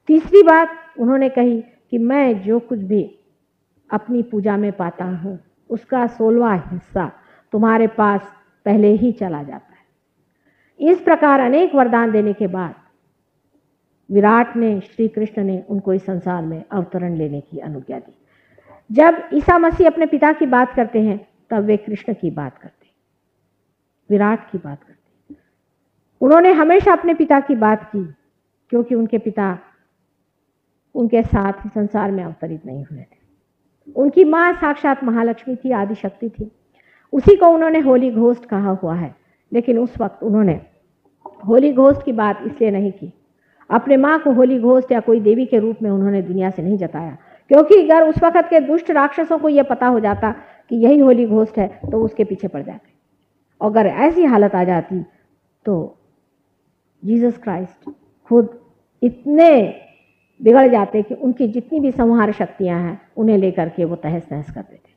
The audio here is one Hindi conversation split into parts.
तीसरी बात उन्होंने कही कि मैं जो कुछ भी अपनी पूजा में पाता हूँ उसका 16वां हिस्सा तुम्हारे पास पहले ही चला जाता है। इस प्रकार अनेक वरदान देने के बाद विराट ने, श्री कृष्ण ने उनको इस संसार में अवतरण लेने की अनुज्ञा दी। जब ईसा मसीह अपने पिता की बात करते हैं तब वे कृष्ण की बात करते हैं, विराट की बात करते हैं। उन्होंने हमेशा अपने पिता की बात की क्योंकि उनके पिता उनके साथ संसार में अवतरित नहीं हुए थे। उनकी माँ साक्षात महालक्ष्मी थी, आदिशक्ति थी। उसी को उन्होंने होली घोस्ट कहा हुआ है, लेकिन उस वक्त उन्होंने होली घोस्ट की बात इसलिए नहीं की, अपने माँ को होली घोस्ट या कोई देवी के रूप में उन्होंने दुनिया से नहीं जताया, क्योंकि अगर उस वक्त के दुष्ट राक्षसों को यह पता हो जाता कि यही होली घोस्ट है तो उसके पीछे पड़ जाते। अगर ऐसी हालत आ जाती तो जीसस क्राइस्ट खुद इतने बिगड़ जाते कि उनकी जितनी भी संहार शक्तियां हैं उन्हें लेकर के वो तहस नहस कर देते।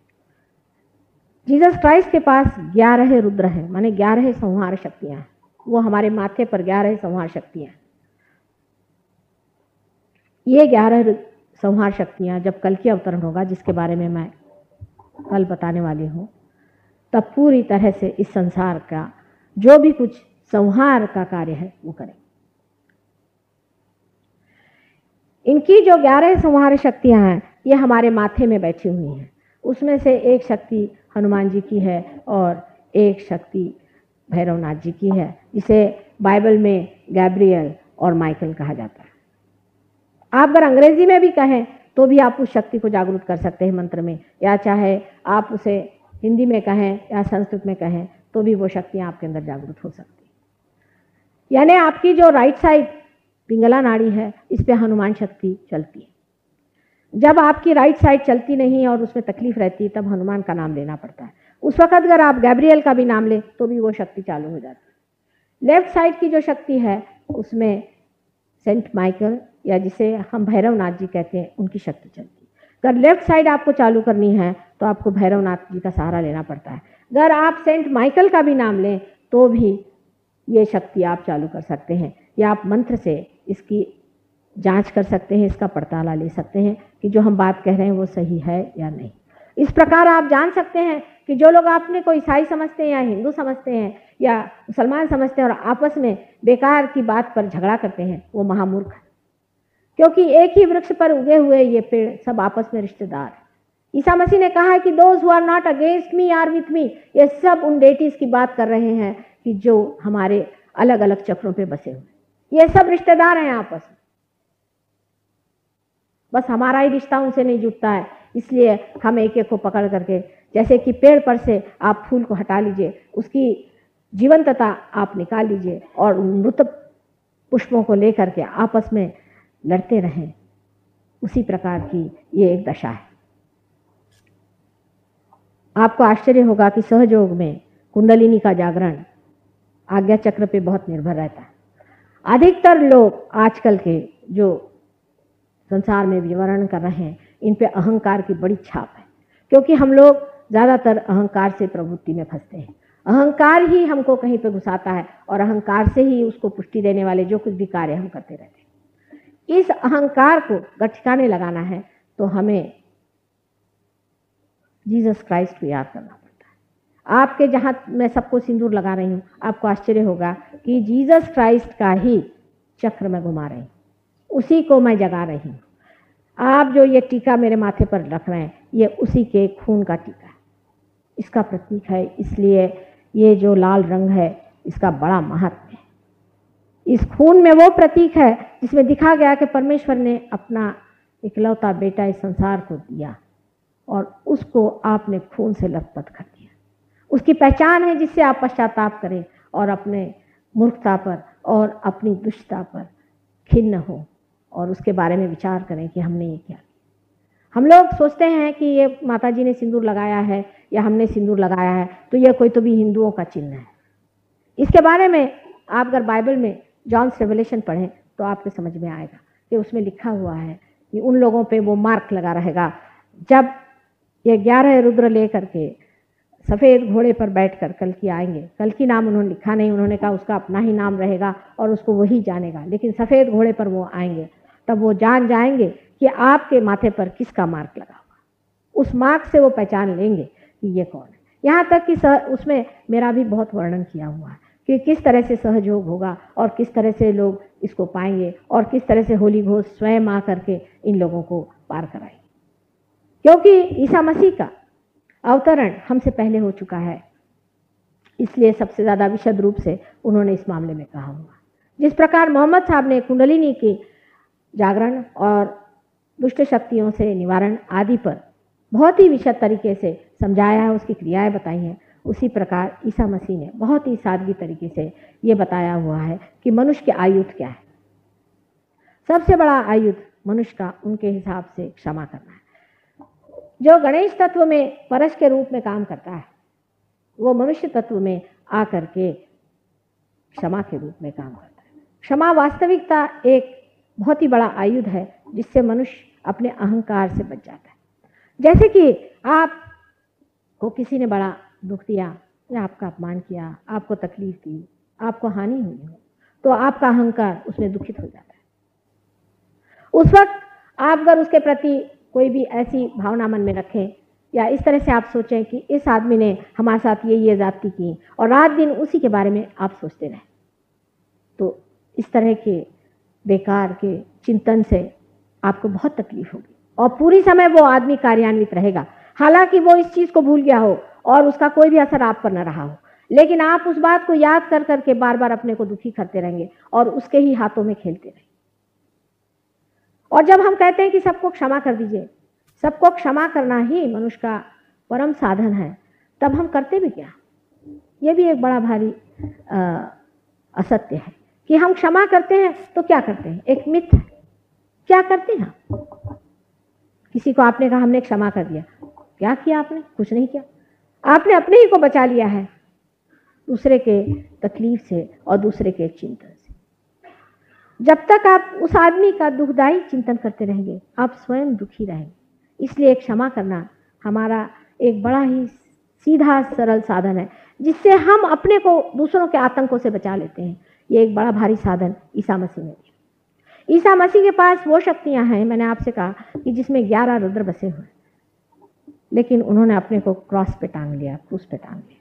जीसस क्राइस्ट के पास 11 रुद्र हैं, माने 11 संहार शक्तियां हैं। वो हमारे माथे पर 11 संहार शक्तियां हैं। ये 11 संहार शक्तियां जब कल की अवतरण होगा, जिसके बारे में मैं कल बताने वाली हूँ, तब पूरी तरह से इस संसार का जो भी कुछ संहार का कार्य है वो करें। इनकी जो 11 संहार शक्तियां हैं ये हमारे माथे में बैठी हुई हैं। उसमें से एक शक्ति हनुमान जी की है और एक शक्ति भैरवनाथ जी की है, जिसे बाइबल में गैब्रियल और माइकल कहा जाता है। आप अगर अंग्रेजी में भी कहें तो भी आप उस शक्ति को जागरूक कर सकते हैं मंत्र में, या चाहे आप उसे हिंदी में कहें या संस्कृत में कहें तो भी वो शक्तियाँ आपके अंदर जागरूक हो सकती है। यानी आपकी जो राइट साइड पिंगला नाड़ी है, इस पे हनुमान शक्ति चलती है। जब आपकी राइट साइड चलती नहीं और उसमें तकलीफ रहती है तब हनुमान का नाम लेना पड़ता है। उस वक्त अगर आप गैब्रियल का भी नाम लें तो भी वो शक्ति चालू हो जाती है। लेफ्ट साइड की जो शक्ति है उसमें सेंट माइकल या जिसे हम भैरवनाथ जी कहते हैं उनकी शक्ति चलती है। अगर लेफ्ट साइड आपको चालू करनी है तो आपको भैरवनाथ जी का सहारा लेना पड़ता है। अगर आप सेंट माइकल का भी नाम लें तो भी ये शक्ति आप चालू कर सकते हैं, या आप मंत्र से इसकी जांच कर सकते हैं, इसका पड़ताला ले सकते हैं कि जो हम बात कह रहे हैं वो सही है या नहीं। इस प्रकार आप जान सकते हैं कि जो लोग आपने को ईसाई समझते हैं या हिंदू समझते हैं या मुसलमान समझते हैं और आपस में बेकार की बात पर झगड़ा करते हैं, वो महामूर्ख है। क्योंकि एक ही वृक्ष पर उगे हुए ये पेड़ सब आपस में रिश्तेदार हैं। ईसा मसीह ने कहा है कि those who are not against me are with me. ये सब उन डेटीज की बात कर रहे हैं कि जो हमारे अलग अलग चक्रों पे बसे हुए, ये सब रिश्तेदार हैं आपस में। बस हमारा ही रिश्ता उनसे नहीं जुटता है, इसलिए हम एक एक को पकड़ करके, जैसे कि पेड़ पर से आप फूल को हटा लीजिए, उसकी जीवंतता आप निकाल लीजिए और मृत पुष्पों को लेकर के आपस में लड़ते रहें, उसी प्रकार की ये एक दशा है। आपको आश्चर्य होगा कि सहयोग में कुंडलिनी का जागरण आज्ञा चक्र पे बहुत निर्भर रहता है। अधिकतर लोग आजकल के जो संसार में विवरण कर रहे हैं, इन पे अहंकार की बड़ी छाप है, क्योंकि हम लोग ज़्यादातर अहंकार से प्रवृत्ति में फंसते हैं। अहंकार ही हमको कहीं पे घुसाता है और अहंकार से ही उसको पुष्टि देने वाले जो कुछ भी कार्य हम करते रहते हैं। इस अहंकार को ठिकाने लगाना है तो हमें जीसस क्राइस्ट को याद करना पड़ता है। आपके जहाँ मैं सबको सिंदूर लगा रही हूँ, आपको आश्चर्य होगा कि जीसस क्राइस्ट का ही चक्र में घुमा रही हूँ, उसी को मैं जगा रही हूँ। आप जो ये टीका मेरे माथे पर रख रहे हैं, ये उसी के खून का टीका है, इसका प्रतीक है। इसलिए ये जो लाल रंग है इसका बड़ा महत्व है। इस खून में वो प्रतीक है जिसमें दिखा गया कि परमेश्वर ने अपना इकलौता बेटा इस संसार को दिया और उसको आपने खून से लथपथ कर दिया। उसकी पहचान है जिससे आप पश्चाताप करें और अपने मूर्खता पर और अपनी दुष्टता पर खिन्न हो और उसके बारे में विचार करें कि हमने ये क्या किया। हम लोग सोचते हैं कि ये माता जी ने सिंदूर लगाया है या हमने सिंदूर लगाया है तो ये कोई तो भी हिंदुओं का चिन्ह है। इसके बारे में आप अगर बाइबल में जॉन्स रेवलेशन पढ़ें तो आपको समझ में आएगा कि उसमें लिखा हुआ है कि उन लोगों पे वो मार्क लगा रहेगा जब ये 11 रुद्र लेकर के सफ़ेद घोड़े पर बैठकर कल की आएंगे। कल की नाम उन्होंने लिखा नहीं, उन्होंने कहा उसका अपना ही नाम रहेगा और उसको वही जानेगा, लेकिन सफ़ेद घोड़े पर वो आएंगे तब वो जान जाएंगे कि आपके माथे पर किसका मार्क लगा हुआ। उस मार्क से वो पहचान लेंगे कि ये कौन है। यहाँ तक कि उसमें मेरा भी बहुत वर्णन किया हुआ है कि किस तरह से सहयोग होगा और किस तरह से लोग इसको पाएंगे और किस तरह से होली घोष स्वयं आ करके इन लोगों को पार कराएंगे। क्योंकि ईसा मसीह का अवतरण हमसे पहले हो चुका है, इसलिए सबसे ज़्यादा विशद रूप से उन्होंने इस मामले में कहा हुआ। जिस प्रकार मोहम्मद साहब ने कुंडलिनी की जागरण और दुष्ट शक्तियों से निवारण आदि पर बहुत ही विशद तरीके से समझाया है, उसकी क्रियाएं बताई हैं, उसी प्रकार ईसा मसीह ने बहुत ही सादगी तरीके से ये बताया हुआ है कि मनुष्य के आयुध क्या है। सबसे बड़ा आयुध मनुष्य का उनके हिसाब से क्षमा करना है। जो गणेश तत्व में परश के रूप में काम करता है, वो मनुष्य तत्व में आकर के क्षमा के रूप में काम करता है। क्षमा वास्तविकता एक बहुत ही बड़ा आयुध है जिससे मनुष्य अपने अहंकार से बच जाता है। जैसे कि आपको किसी ने बड़ा दुख दिया या आपका अपमान किया, आपको तकलीफ दी, आपको हानि हुई हो, तो आपका अहंकार उसमें दुखित हो जाता है। उस वक्त आप अगर उसके प्रति कोई भी ऐसी भावना मन में रखें या इस तरह से आप सोचें कि इस आदमी ने हमारे साथ ये ज्यादती की और रात दिन उसी के बारे में आप सोचते रहें, तो इस तरह के बेकार के चिंतन से आपको बहुत तकलीफ होगी और पूरी समय वो आदमी कार्यान्वित रहेगा। हालांकि वो इस चीज़ को भूल गया हो और उसका कोई भी असर आप पर न रहा हो, लेकिन आप उस बात को याद कर करके बार बार अपने को दुखी करते रहेंगे और उसके ही हाथों में खेलते रहेंगे। और जब हम कहते हैं कि सबको क्षमा कर दीजिए, सबको क्षमा करना ही मनुष्य का परम साधन है, तब हम करते भी क्या? ये भी एक बड़ा भारी असत्य है कि हम क्षमा करते हैं तो क्या करते हैं? एक मिथ है। क्या करते हैं? किसी को आपने कहा हमने क्षमा कर दिया, क्या किया आपने? कुछ नहीं किया। आपने अपने ही को बचा लिया है दूसरे के तकलीफ से और दूसरे के चिंतन से। जब तक आप उस आदमी का दुखदायी चिंतन करते रहेंगे, आप स्वयं दुखी रहेंगे। इसलिए क्षमा करना हमारा एक बड़ा ही सीधा सरल साधन है जिससे हम अपने को दूसरों के आतंकों से बचा लेते हैं। ये एक बड़ा भारी साधन ईसा मसीह ने दिया। ईसा मसीह के पास वो शक्तियां हैं, मैंने आपसे कहा कि जिसमें 11 रुद्र बसे हुए, लेकिन उन्होंने अपने को क्रॉस पे टांग लिया, क्रूस पे टांग लिया।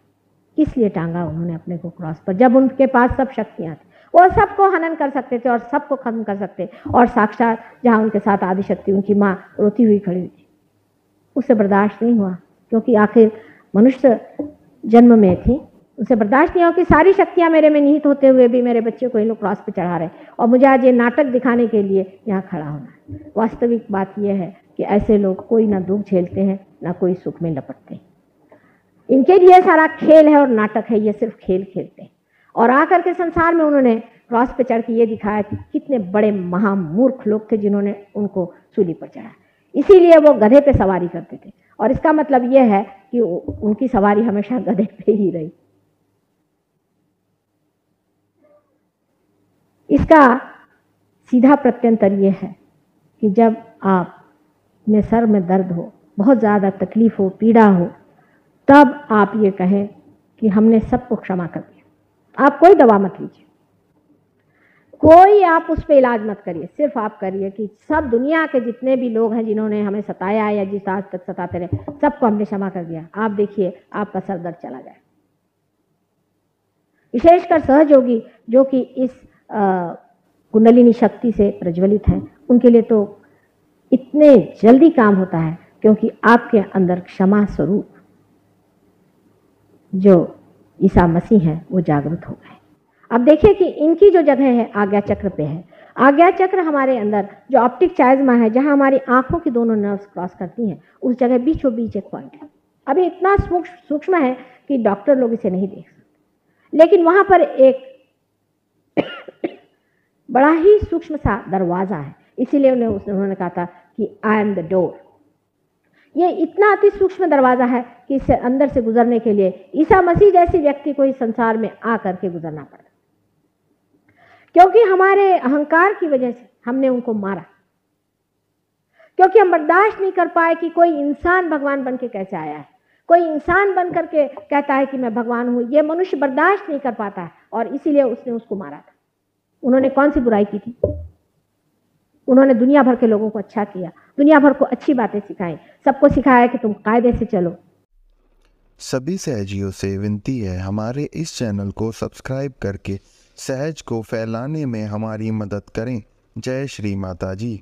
किस लिए टांगा उन्होंने अपने को क्रॉस पर? जब उनके पास सब शक्तियां थी, वो सबको हनन कर सकते थे और सबको खत्म कर सकते, और साक्षात जहां उनके साथ आदिशक्ति उनकी माँ रोती हुई खड़ी हुई थी, उसे बर्दाश्त नहीं हुआ क्योंकि आखिर मनुष्य जन्म में थी। उसे बर्दाश्त नहीं हुआ कि सारी शक्तियां मेरे में निहित होते हुए भी मेरे बच्चे को इन लोग क्रॉस पे चढ़ा रहे और मुझे आज ये नाटक दिखाने के लिए यहाँ खड़ा होना है। वास्तविक बात यह है कि ऐसे लोग कोई ना दुख झेलते हैं ना कोई सुख में लपटते हैं। इनके लिए सारा खेल है और नाटक है, ये सिर्फ खेल खेलते हैं। और आकर के संसार में उन्होंने क्रॉस पे चढ़ के ये दिखाया कि कितने बड़े महामूर्ख लोग थे जिन्होंने उनको सूली पर चढ़ाया। इसीलिए वो गधे पे सवारी करते थे, और इसका मतलब यह है कि उनकी सवारी हमेशा गधे पे ही रही। इसका सीधा प्रत्यंतर यह है कि जब आप में सर में दर्द हो, बहुत ज़्यादा तकलीफ हो, पीड़ा हो, तब आप ये कहें कि हमने सबको क्षमा कर दिया। आप कोई दवा मत लीजिए, कोई आप उस पर इलाज मत करिए, सिर्फ आप करिए कि सब दुनिया के जितने भी लोग हैं जिन्होंने हमें सताया या जिस आज तक सताते रहे, सबको हमने क्षमा कर दिया। आप देखिए आपका सर दर्द चला जाए। विशेषकर सहयोगी जो कि इस कुंडलिनी शक्ति से प्रज्वलित है, उनके लिए तो इतने जल्दी काम होता है क्योंकि आपके अंदर क्षमा स्वरूप जो ईसा मसीह है वो जागृत हो गए। अब देखिए कि इनकी जो जगह है आज्ञा चक्र पे है। आज्ञा चक्र हमारे अंदर जो ऑप्टिक चाइज्मा है, जहां हमारी आंखों की दोनों नर्व्स क्रॉस करती हैं, उस जगह बीचों बीच एक पॉइंट है। अभी इतना सूक्ष्म है कि डॉक्टर लोग इसे नहीं देख सकते, लेकिन वहां पर एक बड़ा ही सूक्ष्म सा दरवाजा है। इसीलिए उन्होंने कहा था कि आई एम द डोर। ये इतना अति सूक्ष्म दरवाजा है कि इससे अंदर से गुजरने के लिए ईसा मसीह जैसे व्यक्ति को इस संसार में आकर के गुजरना पड़ा, क्योंकि हमारे अहंकार की वजह से हमने उनको मारा, क्योंकि हम बर्दाश्त नहीं कर पाए कि कोई इंसान भगवान बन के कैसे आया है, कोई इंसान बन करके कहता है कि मैं भगवान हूं। ये मनुष्य बर्दाश्त नहीं कर पाता है और इसीलिए उसने उसको मारा था। उन्होंने कौन सी बुराई की थी? उन्होंने दुनिया भर के लोगों को अच्छा किया, दुनिया भर को अच्छी बातें सिखाई, सबको सिखाया कि तुम कायदे से चलो। सभी सहजियों से विनती है, हमारे इस चैनल को सब्सक्राइब करके सहज को फैलाने में हमारी मदद करें। जय श्री माता जी।